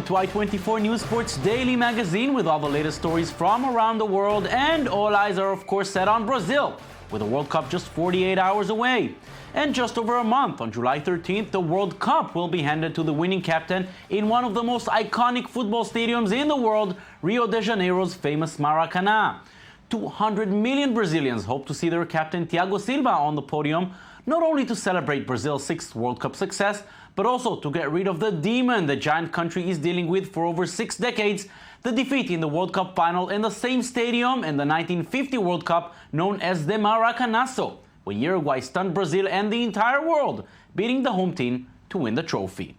to i24 News Sports Daily Magazine with all the latest stories from around the world, and all eyes are of course set on Brazil, with the World Cup just 48 hours away. And just over a month, on July 13th, the World Cup will be handed to the winning captain in one of the most iconic football stadiums in the world, Rio de Janeiro's famous Maracanã. 200 million Brazilians hope to see their captain Thiago Silva on the podium, not only to celebrate Brazil's sixth World Cup success, but also to get rid of the demon the giant country is dealing with for over 6 decades, the defeat in the World Cup final in the same stadium in the 1950 World Cup known as the Maracanazo, where Uruguay stunned Brazil and the entire world, beating the home team to win the trophy.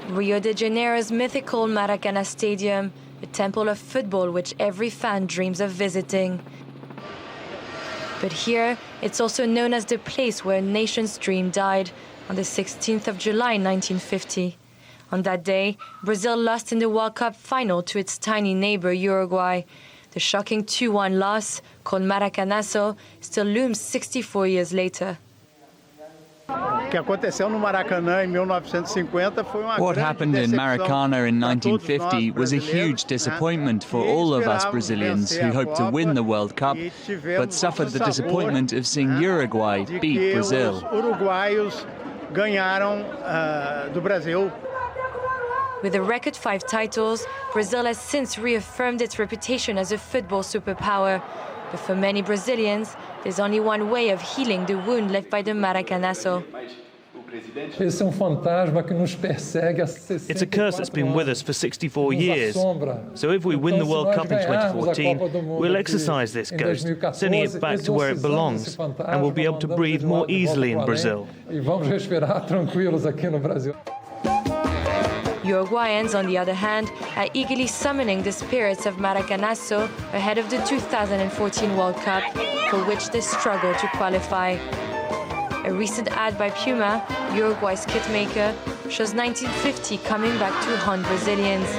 Rio de Janeiro's mythical Maracanã Stadium, a temple of football which every fan dreams of visiting. But here, it's also known as the place where a nation's dream died on the 16th of July 1950. On that day, Brazil lost in the World Cup final to its tiny neighbor Uruguay. The shocking 2-1 loss, called Maracanazo, still looms 64 years later. What happened in Maracana in 1950 was a huge disappointment for all of us Brazilians who hoped to win the World Cup, but suffered the disappointment of seeing Uruguay beat Brazil. With a record 5 titles, Brazil has since reaffirmed its reputation as a football superpower. But for many Brazilians, there's only one way of healing the wound left by the Maracanazo. It's a curse that's been with us for 64 years. So if we win the World Cup in 2014, we'll exorcise this ghost, sending it back to where it belongs, and we'll be able to breathe more easily in Brazil. Uruguayans, on the other hand, are eagerly summoning the spirits of Maracanazo ahead of the 2014 World Cup, for which they struggle to qualify. A recent ad by Puma, Uruguay's kit maker, shows 1950 coming back to haunt Brazilians.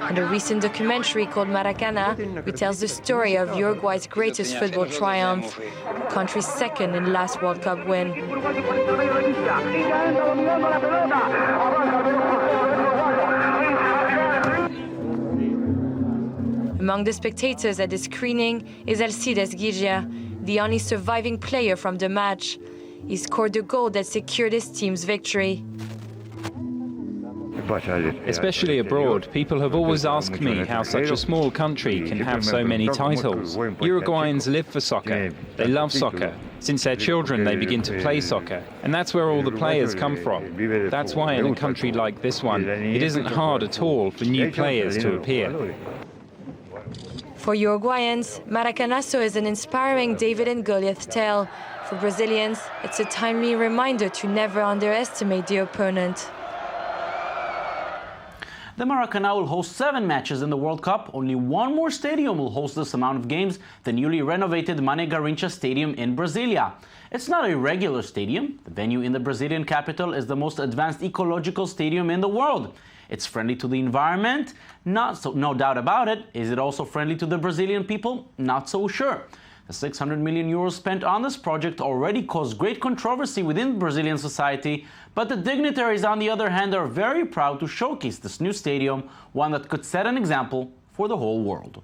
And a recent documentary called Maracanã retells the story of Uruguay's greatest football triumph, the country's second and last World Cup win. Among the spectators at the screening is Alcides Gigia, the only surviving player from the match. He scored the goal that secured his team's victory. Especially abroad, people have always asked me how such a small country can have so many titles. Uruguayans live for soccer. They love soccer. Since they're children, they begin to play soccer. And that's where all the players come from. That's why in a country like this one, it isn't hard at all for new players to appear. For Uruguayans, Maracanazo is an inspiring David and Goliath tale. For Brazilians, it's a timely reminder to never underestimate the opponent. The Maracanã will host 7 matches in the World Cup. Only one more stadium will host this amount of games, the newly renovated Mané Garrincha Stadium in Brasilia. It's not a regular stadium. The venue in the Brazilian capital is the most advanced ecological stadium in the world. It's friendly to the environment, no doubt about it. Is it also friendly to the Brazilian people? Not so sure. The 600 million euros spent on this project already caused great controversy within Brazilian society, but the dignitaries, on the other hand, are very proud to showcase this new stadium, one that could set an example for the whole world.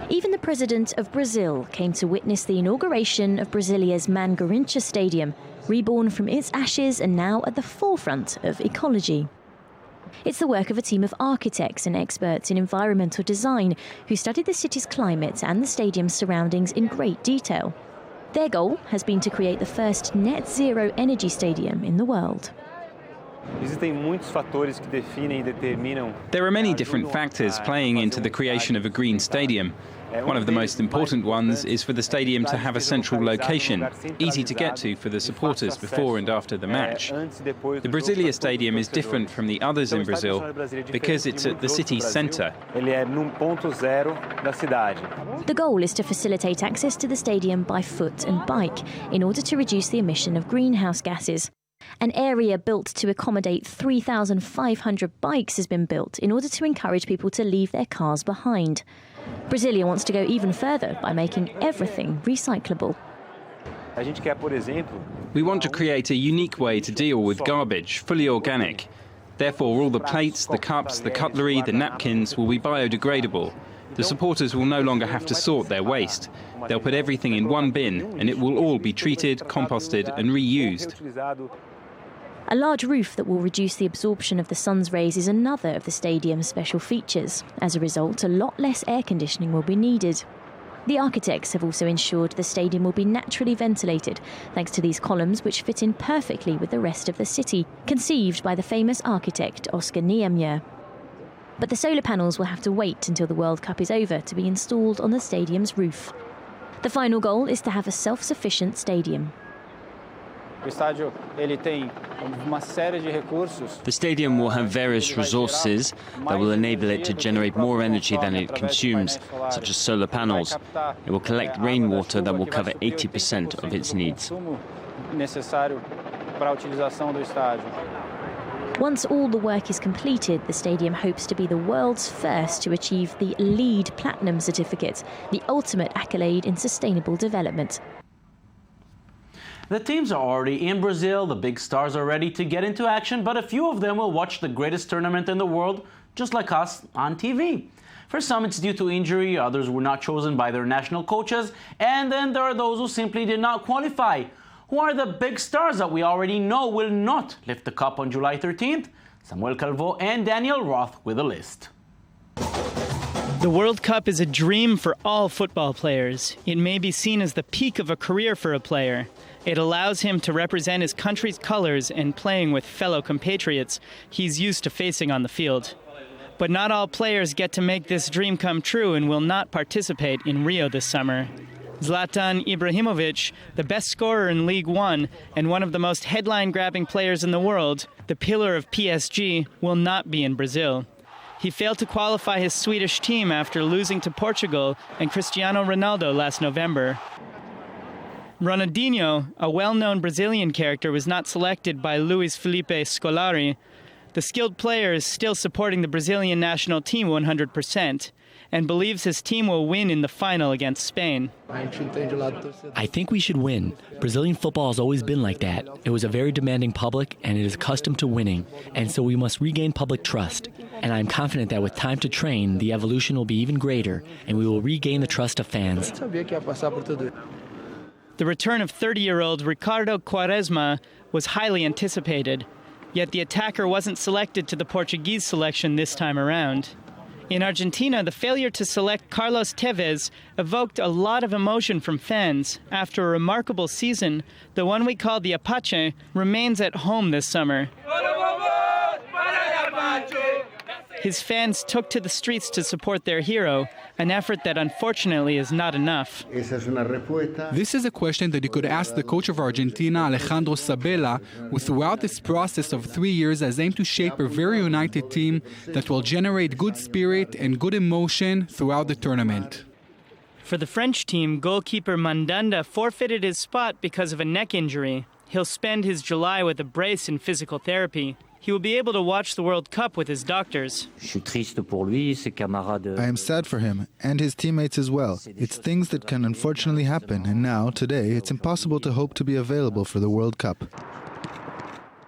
Even the president of Brazil came to witness the inauguration of Brasilia's Mané Garrincha Stadium, reborn from its ashes and now at the forefront of ecology. It's the work of a team of architects and experts in environmental design who studied the city's climate and the stadium's surroundings in great detail. Their goal has been to create the first net zero energy stadium in the world. There are many different factors playing into the creation of a green stadium. One of the most important ones is for the stadium to have a central location, easy to get to for the supporters before and after the match. The Brasilia Stadium is different from the others in Brazil because it's at the city's centre. The goal is to facilitate access to the stadium by foot and bike in order to reduce the emission of greenhouse gases. An area built to accommodate 3,500 bikes has been built in order to encourage people to leave their cars behind. Brasilia wants to go even further by making everything recyclable. We want to create a unique way to deal with garbage, fully organic. Therefore, all the plates, the cups, the cutlery, the napkins will be biodegradable. The supporters will no longer have to sort their waste. They'll put everything in one bin and it will all be treated, composted and reused. A large roof that will reduce the absorption of the sun's rays is another of the stadium's special features. As a result, a lot less air conditioning will be needed. The architects have also ensured the stadium will be naturally ventilated, thanks to these columns which fit in perfectly with the rest of the city, conceived by the famous architect Oscar Niemeyer. But the solar panels will have to wait until the World Cup is over to be installed on the stadium's roof. The final goal is to have a self-sufficient stadium. The stadium will have various resources that will enable it to generate more energy than it consumes, such as solar panels. It will collect rainwater that will cover 80% of its needs. Once all the work is completed, the stadium hopes to be the world's first to achieve the LEED Platinum certificate, the ultimate accolade in sustainable development. The teams are already in Brazil, the big stars are ready to get into action, but a few of them will watch the greatest tournament in the world, just like us, on TV. For some it's due to injury, others were not chosen by their national coaches, and then there are those who simply did not qualify. Who are the big stars that we already know will not lift the cup on July 13th? Samuel Calvo and Daniel Roth with a list. The World Cup is a dream for all football players. It may be seen as the peak of a career for a player. It allows him to represent his country's colors and playing with fellow compatriots he's used to facing on the field. But not all players get to make this dream come true and will not participate in Rio this summer. Zlatan Ibrahimovic, the best scorer in League One and one of the most headline-grabbing players in the world, the pillar of PSG, will not be in Brazil. He failed to qualify his Swedish team after losing to Portugal and Cristiano Ronaldo last November. Ronaldinho, a well-known Brazilian character, was not selected by Luis Felipe Scolari. The skilled player is still supporting the Brazilian national team 100% and believes his team will win in the final against Spain. I think we should win. Brazilian football has always been like that. It was a very demanding public and it is accustomed to winning, and so we must regain public trust. And I'm confident that with time to train, the evolution will be even greater and we will regain the trust of fans. The return of 30-year-old Ricardo Quaresma was highly anticipated, yet the attacker wasn't selected to the Portuguese selection this time around. In Argentina, the failure to select Carlos Tevez evoked a lot of emotion from fans. After a remarkable season, the one we call the Apache remains at home this summer. His fans took to the streets to support their hero, an effort that unfortunately is not enough. This is a question that you could ask the coach of Argentina, Alejandro Sabella, who throughout this process of 3 years has aimed to shape a very united team that will generate good spirit and good emotion throughout the tournament. For the French team, goalkeeper Mandanda forfeited his spot because of a neck injury. He'll spend his July with a brace and physical therapy. He will be able to watch the World Cup with his doctors. I am sad for him and his teammates as well. It's things that can unfortunately happen, and now, today, it's impossible to hope to be available for the World Cup.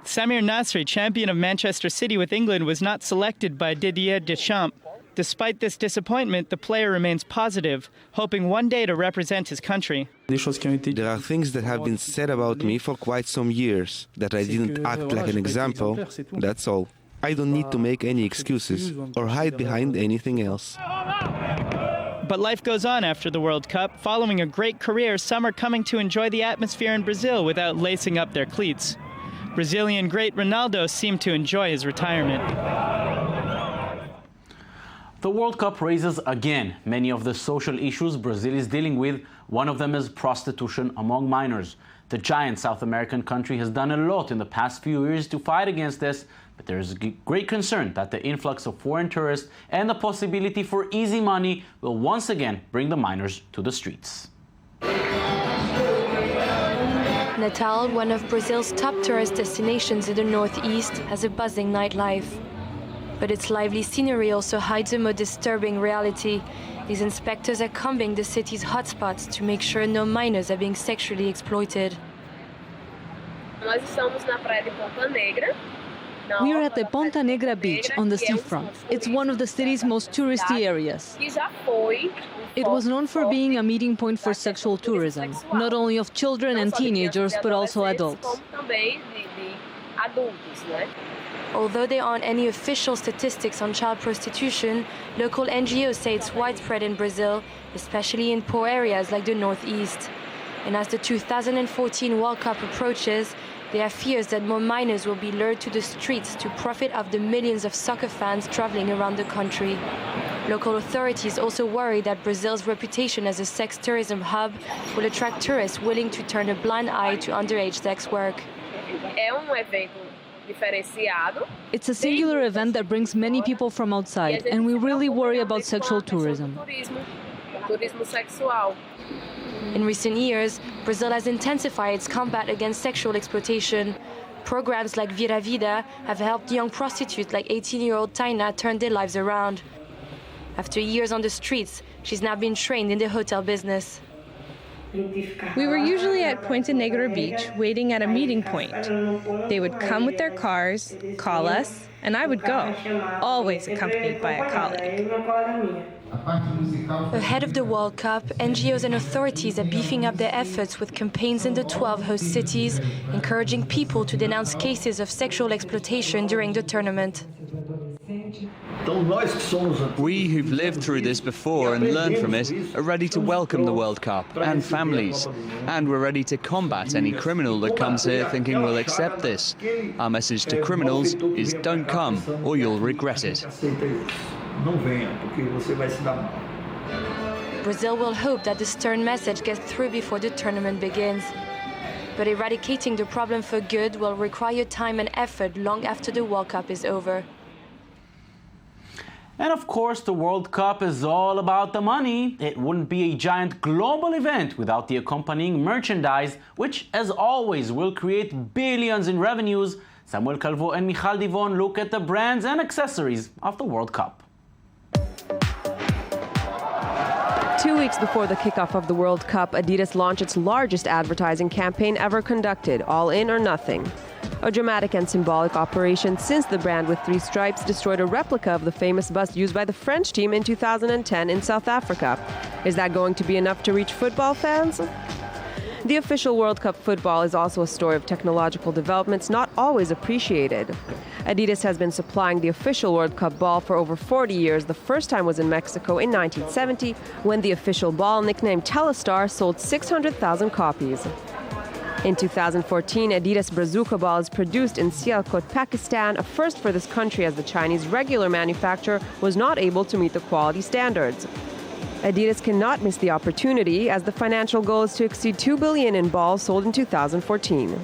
Samir Nasri, champion of Manchester City with England, was not selected by Didier Deschamps. Despite this disappointment, the player remains positive, hoping one day to represent his country. There are things that have been said about me for quite some years, that I didn't act like an example, that's all. I don't need to make any excuses or hide behind anything else. But life goes on after the World Cup. Following a great career, some are coming to enjoy the atmosphere in Brazil without lacing up their cleats. Brazilian great Ronaldo seemed to enjoy his retirement. The World Cup raises again many of the social issues Brazil is dealing with. One of them is prostitution among minors. The giant South American country has done a lot in the past few years to fight against this, but there is great concern that the influx of foreign tourists and the possibility for easy money will once again bring the minors to the streets. Natal, one of Brazil's top tourist destinations in the northeast, has a buzzing nightlife. But its lively scenery also hides a more disturbing reality. These inspectors are combing the city's hotspots to make sure no minors are being sexually exploited. Nós estamos na praia de Ponta Negra. We are at the Ponta Negra beach on the seafront. It's one of the city's most touristy areas. It was known for being a meeting point for sexual tourism, not only of children and teenagers, but also adults. Although there aren't any official statistics on child prostitution, local NGOs say it's widespread in Brazil, especially in poor areas like the Northeast. And as the 2014 World Cup approaches, there are fears that more minors will be lured to the streets to profit off the millions of soccer fans traveling around the country. Local authorities also worry that Brazil's reputation as a sex tourism hub will attract tourists willing to turn a blind eye to underage sex work. It's a singular event that brings many people from outside, and we really worry about sexual tourism. In recent years, Brazil has intensified its combat against sexual exploitation. Programs like Vira Vida have helped young prostitutes like 18-year-old Taina turn their lives around. After years on the streets, she's now been trained in the hotel business. We were usually at Ponta Negra Beach, waiting at a meeting point. They would come with their cars, call us, and I would go, always accompanied by a colleague. Ahead of the World Cup, NGOs and authorities are beefing up their efforts with campaigns in the 12 host cities, encouraging people to denounce cases of sexual exploitation during the tournament. We who've lived through this before and learned from it are ready to welcome the World Cup and families. And we're ready to combat any criminal that comes here thinking we'll accept this. Our message to criminals is don't come or you'll regret it. Brazil will hope that the stern message gets through before the tournament begins. But eradicating the problem for good will require time and effort long after the World Cup is over. And of course, the World Cup is all about the money. It wouldn't be a giant global event without the accompanying merchandise, which, as always, will create billions in revenues. Samuel Calvo and Michal Divon look at the brands and accessories of the World Cup. 2 weeks before the kickoff of the World Cup, Adidas launched its largest advertising campaign ever conducted, All In or Nothing. A dramatic and symbolic operation since the brand with 3 stripes destroyed a replica of the famous bust used by the French team in 2010 in South Africa. Is that going to be enough to reach football fans? The official World Cup football is also a story of technological developments not always appreciated. Adidas has been supplying the official World Cup ball for over 40 years. The first time was in Mexico in 1970, when the official ball, nicknamed Telestar, sold 600,000 copies. In 2014, Adidas Brazuca ball is produced in Sialkot, Pakistan, a first for this country as the Chinese regular manufacturer was not able to meet the quality standards. Adidas cannot miss the opportunity as the financial goal is to exceed 2 billion in balls sold in 2014.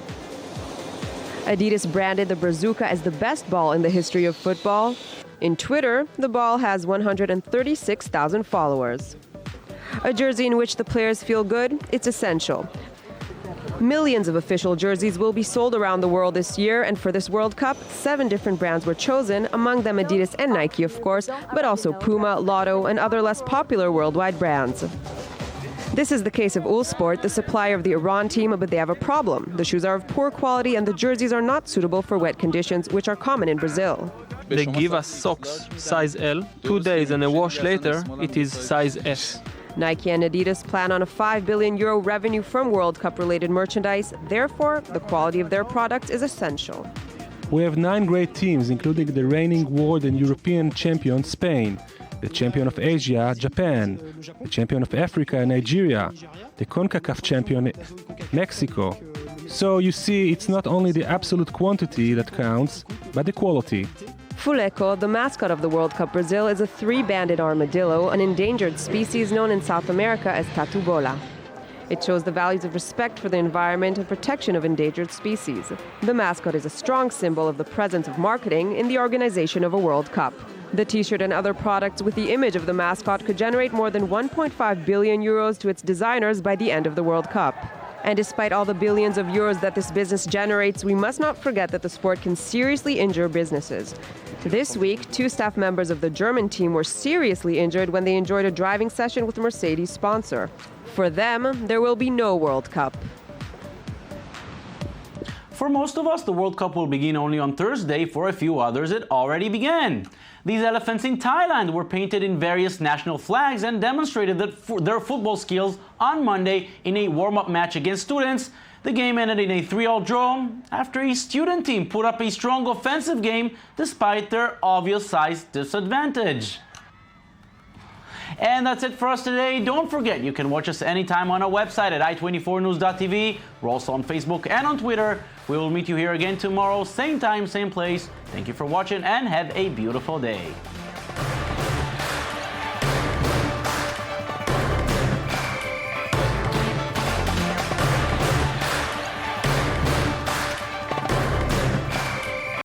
Adidas branded the Brazuca as the best ball in the history of football. In Twitter, the ball has 136,000 followers. A jersey in which the players feel good, it's essential. Millions of official jerseys will be sold around the world this year, and for this World Cup, 7 different brands were chosen, among them Adidas and Nike, of course, but also Puma, Lotto, and other less popular worldwide brands. This is the case of Uhlsport, the supplier of the Iran team, but they have a problem. The shoes are of poor quality and the jerseys are not suitable for wet conditions, which are common in Brazil. They give us socks size L. 2 days and a wash later, it is size S. Nike and Adidas plan on a €5 billion revenue from World Cup-related merchandise. Therefore, the quality of their products is essential. We have 9 great teams, including the reigning world and European champion, Spain, the champion of Asia, Japan, the champion of Africa, Nigeria, the CONCACAF champion, Mexico. So you see, it's not only the absolute quantity that counts, but the quality. Fuleco, the mascot of the World Cup Brazil, is a 3-banded armadillo, an endangered species known in South America as tatu-bola. It shows the values of respect for the environment and protection of endangered species. The mascot is a strong symbol of the presence of marketing in the organization of a World Cup. The T-shirt and other products with the image of the mascot could generate more than €1.5 billion to its designers by the end of the World Cup. And despite all the billions of euros that this business generates, we must not forget that the sport can seriously injure businesses. This week, 2 staff members of the German team were seriously injured when they enjoyed a driving session with a Mercedes sponsor. For them, there will be no World Cup. For most of us, the World Cup will begin only on Thursday. For a few others, it already began. These elephants in Thailand were painted in various national flags and demonstrated their football skills on Monday in a warm-up match against students. The game ended in a 3-all draw after a student team put up a strong offensive game despite their obvious size disadvantage. And that's it for us today. Don't forget, you can watch us anytime on our website at i24news.tv. We're also on Facebook and on Twitter. We will meet you here again tomorrow, same time, same place. Thank you for watching and have a beautiful day.